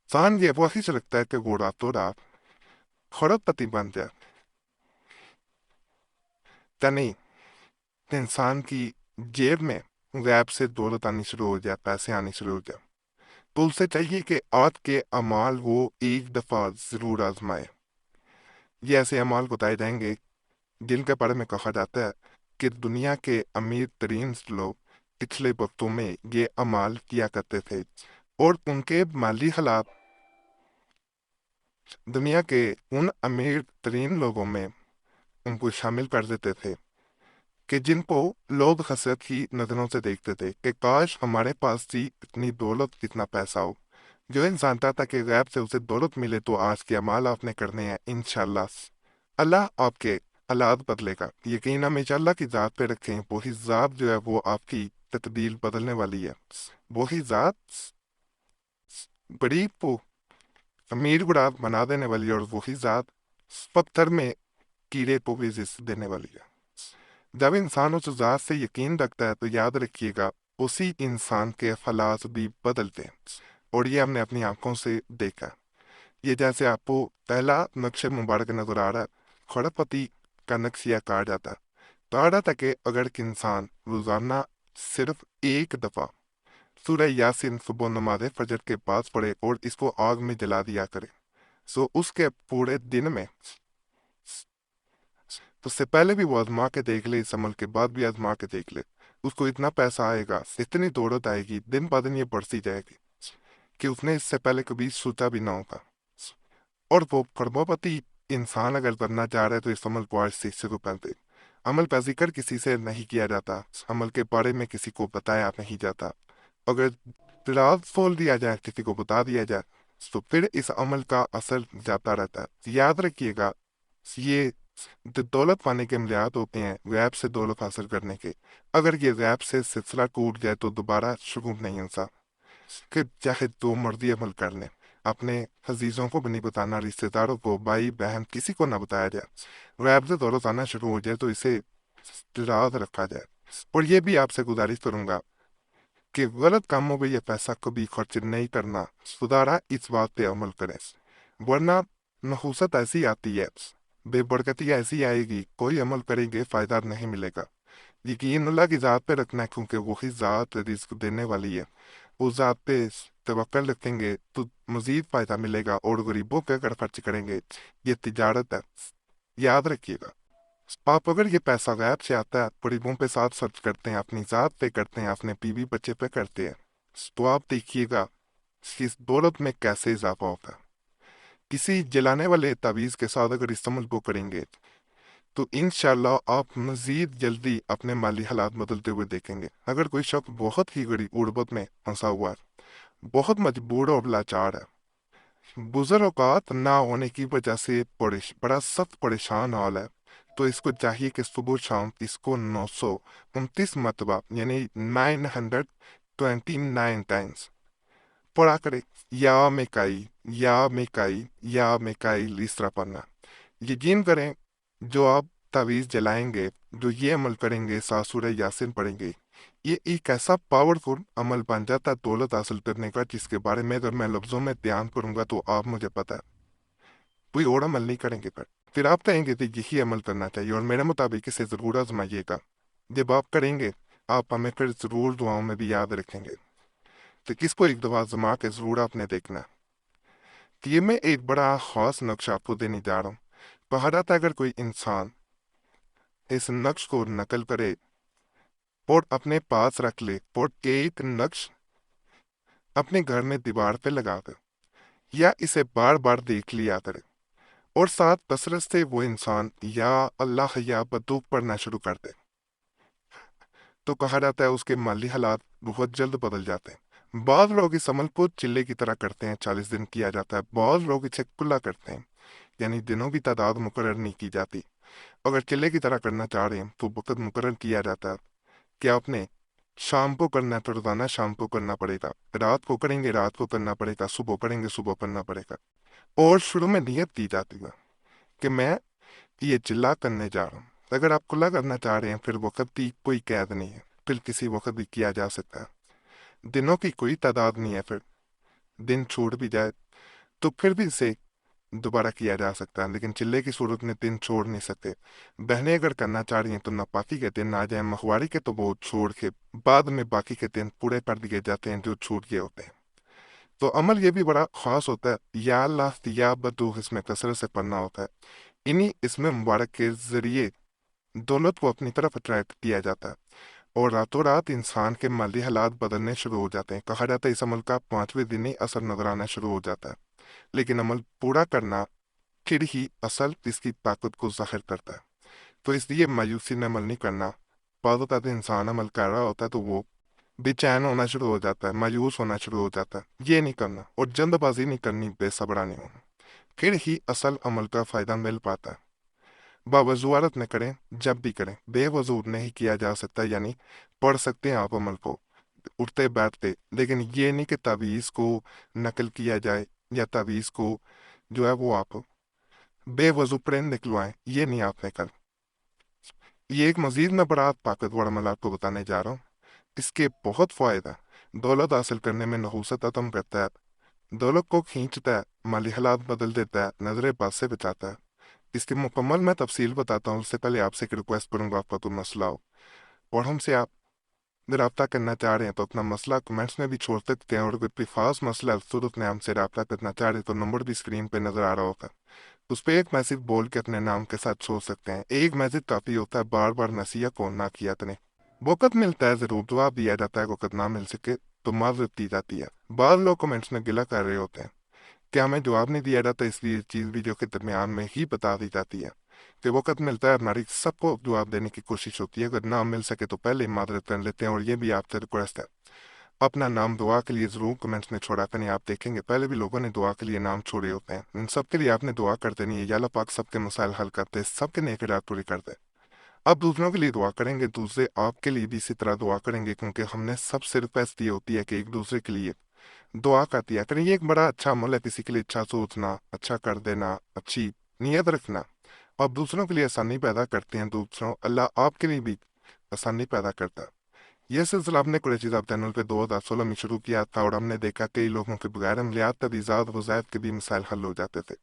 इंसान ये वही से लगता है कि वो रातों रात खरबपति बन जाए। तो नहीं, इंसान की जेब में गैब से दौलत आनी शुरू हो जाए, पैसे आने शुरू हो जाए, तो उसे चाहिए कि आज के अमाल वो एक दफा जरूर आजमाए। ये ऐसे अमाल बताए जाएंगे जिनके बारे में कहा जाता है कि दुनिया के अमीर तरीन लोग पिछले वक्तों में ये अमाल किया करते थे, और उनके माली हालात दुनिया के उन अमीर तरीन लोगों में उनको शामिल कर देते थे कि जिनको लोग हसरत की नजरों से देखते थे कि काश हमारे पास भी इतनी दौलत, इतना पैसा हो। जो इंसान चाहता कि गैब से उसे दौलत मिले तो आज के अमाल आपने करने हैं इंशाल्लाह, अल्लाह आपके हालात बदलेगा। यकीन हमेशा अल्लाह की ज़ात पे रखें, वही ज़ात जो है वो आपकी तकदीर बदलने वाली है। वही ज़ात गरीब को अमीर गुराब बना देने वाली है, और वही ज़ात पत्थर में कीड़े को भी रिज़्क देने वाली है। जब इंसान उस ज़ात से यकीन रखता है तो याद रखिएगा उसी इंसान के हालात भी बदलते हैं, और ये हमने अपनी आंखों से देखा। ये जैसे आपको पहला नक्शे मुबारक नजर आ रहा है, खड़पति का नक्शिया कहा जाता है। कहा जाता है कि अगर एक इंसान रोजाना सिर्फ एक दफा सूरह यासीन सुबह नमाज फजर के पास पढ़े और इसको आग में जला दिया करे, सो उसके पूरे दिन में, तो उससे पहले भी वो आजमा के देख ले, इस अमल के बाद भी आजमा के देख ले, उसको इतना पैसा आएगा, इतनी दौलत आएगी, दिन ब दिन ये बढ़ती जाएगी कि उसने इससे पहले कभी सोचा भी ना होगा। और वो करोड़पति इंसान अगर बनना चाह रहे हैं तो इस अमल को आज से शुरू कर दे। अमल का जिक्र किसी से नहीं किया जाता, अमल के बारे में किसी को बताया नहीं जाता। अगर राज खोल दिया जाए, किसी को बता दिया जाए, तो फिर इस अमल का असर जाता रहता है। याद रखिएगा, ये जो दौलत पाने के अमलियात होते हैं गैब से दौलत हासिल करने के, अगर ये गैब से सिलसिला टूट जाए तो दोबारा शुरू नहीं होता। कि चाहे जो मर्जी अमल कर लें, अपने अजीजों को भी नहीं बताना, रिश्तेदारों को, भाई बहन, किसी को ना बताया जाए। गैब से दौलत आना शुरू हो जाए तो इसे याद रखा जाए। और ये भी आपसे गुजारिश करूंगा कि गलत कामों में ये पैसा कभी खर्च नहीं करना, सुधारा इस बात पे अमल करें, वरना नहुसत ऐसी आती है, बेबरकती ऐसी आएगी, कोई अमल करेंगे फायदा नहीं मिलेगा। यकीन अल्लाह की ज़ात पे रखना है, क्योंकि वही ज़ात रिस्क देने वाली है। उस ज़ात पे तवक्कल रखेंगे तो मज़ीद फ़ायदा मिलेगा, और गरीबों पे अगर खर्च करेंगे, ये तिजारत है, याद रखिएगा। आप अगर ये पैसा गैब से आता है, गरीबों पे साथ खर्च करते हैं, अपनी ज़ात पे करते हैं, अपने बीवी बच्चे पे करते हैं, तो आप देखिएगा कि इस दौलत में कैसे इजाफा होता है। किसी जलाने वाले तावीज़ के साथ अगर इस अमल को करेंगे तो इंशाल्लाह आप मजीद जल्दी अपने माली हालात बदलते हुए देखेंगे। अगर कोई शख्स बहुत ही गरीब गुर्बत में फंसा हुआ है, बहुत मजबूर और लाचार है, गुजर औकात ना होने की वजह से बड़ा सख्त परेशान हाल है, तो इसको चाहिए कि सुबह शाम इसको 929 मरतबा यानी 929 टाइम्स पढ़ा करे। या मेकाई, या मेकाई, या मेकाई, इस तरह पढ़ना। यकीन करें, जो आप तावीज़ जलाएंगे, जो ये अमल करेंगे, सासुर यासिन पढ़ेंगे, ये एक ऐसा पावरफुल अमल बन जाता है दौलत हासिल करने का, जिसके बारे में अगर मैं लफ्ज़ों में बयान करूंगा तो आप मुझे पता है कोई और अमल नहीं करेंगे। फिर आप कहेंगे कि यही अमल करना चाहिए, और मेरे मुताबिक इसे ज़रूर आजमाइएगा। जब आप करेंगे, आप हमें फिर ज़रूर दुआओं में भी याद रखेंगे। तो किसको एक दफा आजमा के ज़रूर आपने देखना है। तो ये मैं एक बड़ा ख़ास नक्शा आपको देने जा रहा हूँ। कहा जाता है अगर कोई इंसान इस नक्श को नकल करे और अपने पास रख ले, और एक नक्श अपने घर में दीवार पे लगा दे, या इसे बार बार देख लिया करे, और साथ कसरत से वो इंसान या अल्लाह या बदूक पढ़ना शुरू कर दे, तो कहा जाता है उसके माली हालात बहुत जल्द बदल जाते हैं। बाद लोग इस अमल को चिल्ले की तरह करते हैं, 40 दिन किया जाता है। बाद लोग इसे कुल्ला करते हैं, यानी दिनों की तादाद मुकर्रर नहीं की जाती। अगर चिल्ले की तरह करना चाह रहे हैं तो वक्त मुकर्रर किया जाता है कि आपने शाम को करना है तो रोजाना शाम को करना पड़ेगा, रात को करेंगे रात को करना पड़ेगा, सुबह करेंगे सुबह करना पड़ेगा। और शुरू में नियत दी जाती है कि मैं ये चिल्ला करने जा रहा हूँ। अगर आप खुला करना चाह रहे हैं फिर वक्त की कोई कैद नहीं है, फिर किसी वक्त भी किया जा सकता है। दिनों की कोई तादाद नहीं है, फिर दिन छूट भी जाए तो फिर भी इसे दोबारा किया जा सकता है, लेकिन चिल्ले की सूरत में दिन छोड़ नहीं सकते। बहनें अगर करना चाह रही हैं तो नापाकी के दिन आ जाए, मखवारी के तो वो छोड़ के बाद में बाकी के दिन पूरे कर दिए जाते हैं जो छूट गए होते हैं। तो अमल ये भी बड़ा खास होता है, या अल्लाह या बदूह इसमें कसरत से पढ़ना होता है। इन्हीं इसमें मुबारक के जरिए दौलत को अपनी तरफ अट्रैक्ट किया जाता है और रातों रात इंसान के माली हालात बदलने शुरू हो जाते हैं। कहा जाता है इस अमल का 5वें दिन ही असर नजर आना शुरू हो जाता है, लेकिन अमल पूरा करना फिर ही असल इसकी ताकत को जाहिर करता है। तो इसलिए मायूसी में अमल नहीं करना। बाद होता है इंसान अमल कर रहा होता है तो वो बेचैन होना शुरू हो जाता है, मायूस होना शुरू हो जाता है। ये नहीं करना और जल्दबाजी नहीं करनी, बेसब्रा नहीं होना, फिर ही असल अमल का फायदा मिल पाता है। बावजूआरत में करें, जब भी करें, बेवजू नहीं किया जा सकता, यानी पढ़ सकते हैं आप अमल को उठते बैठते, लेकिन ये नहीं कि तावीज़ को नकल किया जाए या तावीज़ को जो है वो आप बेवजू प्रेम निकलवाएं, ये नहीं आपने कर। ये एक मजीद में बड़ा ताकतवर अमल आपको बताने जा रहा हूँ। इसके बहुत फायदा। दौलत हासिल करने में नहूसत खत्म करता है, दौलत को खींचता है, माली हालात बदल देता है, नजर बद से बचाता है। इसकी मुकम्मल मैं तफसील बताता हूँ, उससे पहले आपसे एक रिक्वेस्ट करूंगा, आपका कोई मसला हो और हमसे आप रब्ता करना चाह रहे हैं तो अपना मसला कमेंट्स में भी छोड़ सकते हैं, और अगर कोई खास मसला है तो उसने हमसे रब्ता करना चाह रहे हैं तो नंबर भी स्क्रीन पे नजर आ रहा होगा, उस पर एक मैसेज बोल के अपने नाम के साथ छोड़ सकते हैं। एक मैसेज काफी होता है, बार बार नसीहत को ना किया तने। वक़्त मिलता है जरूर, जवाब दिया जाता है, वक़्त ना मिल सके तो माजरत दी जाती है। बाद लोग कमेंट्स में गिला कर रहे होते हैं कि हमें जवाब नहीं दिया जाता, इसलिए चीज़ वीडियो के दरमियान में ही बता दी जाती है कि वक़्त मिलता है, हमारी सबको जवाब देने की कोशिश होती है। अगर ना मिल सके तो पहले ही माजरत कर लेते हैं। और ये भी आपसे रिक्वेस्ट है, अपना नाम दुआ के लिए ज़रूर कमेंट्स में छोड़ा करें। आप देखेंगे पहले भी लोगों ने दुआ के लिए नाम छोड़े होते हैं, इन सब के लिए आपने दुआ कर देनी है। या अल्लाह पाक सबके मसाइल हल करते, सबके नेक रात पूरी कर दे। आप दूसरों के लिए दुआ करेंगे, दूसरे आपके लिए भी इसी तरह दुआ करेंगे, क्योंकि हमने सबसे रिक्वेस्ट ये होती है कि एक दूसरे के लिए दुआ का दिया करें। ये एक बड़ा अच्छा अमल है, किसी के लिए अच्छा सोचना, अच्छा कर देना, अच्छी नीयत रखना। आप दूसरों के लिए आसानी पैदा करते हैं, दूसरों अल्लाह आपके लिए भी आसानी पैदा करता है। यह सिलसिला हमने कुरैशी साहब चैनल पे 2016 में शुरू किया था और हमने देखा कई लोगों के बगैर अमलियात तवीज़ात वज़ायफ के भी मसाइल हल हो जाते थे।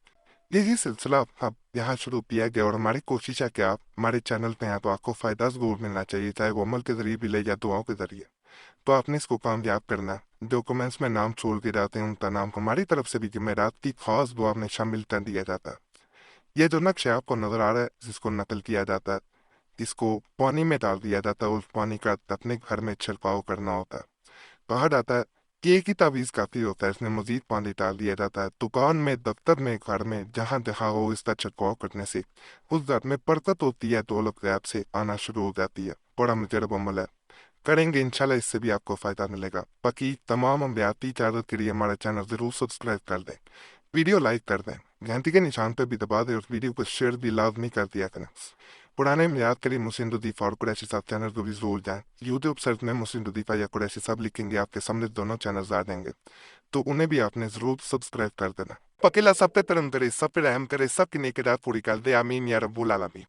यही सिलसिला अब यहाँ शुरू किया गया और हमारी कोशिश है कि आप हमारे चैनल पे हैं तो आपको फ़ायदा ज़रूर मिलना चाहिए, चाहे वो अमल के ज़रिए भी ले या दुआओं के ज़रिए। तो आपने इसको कामयाब करना है। जो कमेंट्स में नाम छोड़ के जाते हैं उनका नाम हमारी तरफ से भी जुमेरात की खास दुआ में शामिल कर दिया जाता है। ये जो नक्शा आपको नजर आ रहा है, जिसको नकल किया जाता है, इसको पानी में डाल दिया जाता है, उस पानी का अपने घर में छिड़काव करना होता है। कहा जाता है कि एक ही तावीज़ काफ़ी होता है, इसमें मजीद पानी डाल दिया जाता है। दुकान में, दफ्तर में, घर में, जहाँ जहाँ हो, इसका छिड़काव करने से उस घर में बरकत होती है, दौलत गैब से आना शुरू हो जाती है। बड़ा मुजरब अमल है, करेंगे इंशाल्लाह, इससे भी आपको फायदा मिलेगा। बाकी तमाम अम्बियाती इजाजत के लिए हमारा चैनल जरूर सब्सक्राइब कर दें, वीडियो लाइक कर दें, घंटी के निशान पर भी दबा दें और वीडियो को शेयर भी लाजमी कर दिया करें। पुराने मियाद के लिए मुस्लिम दुदीफा और कुरैशी साहब चैनल को भी जरूर जाएं। यूट्यूब सर्च में मुस्लिम दुदीफा या कुरैशी साहब लिखेंगे, आपके सामने दोनों चैनल आ जाएंगे, तो उन्हें भी आपने जरूर सब्सक्राइब कर देना। पकेला सब पे तरम करे, सब पे रहम करे, सबकी नेकी रात पूरी कर दे, आमीन या रब्बुल आलमीन।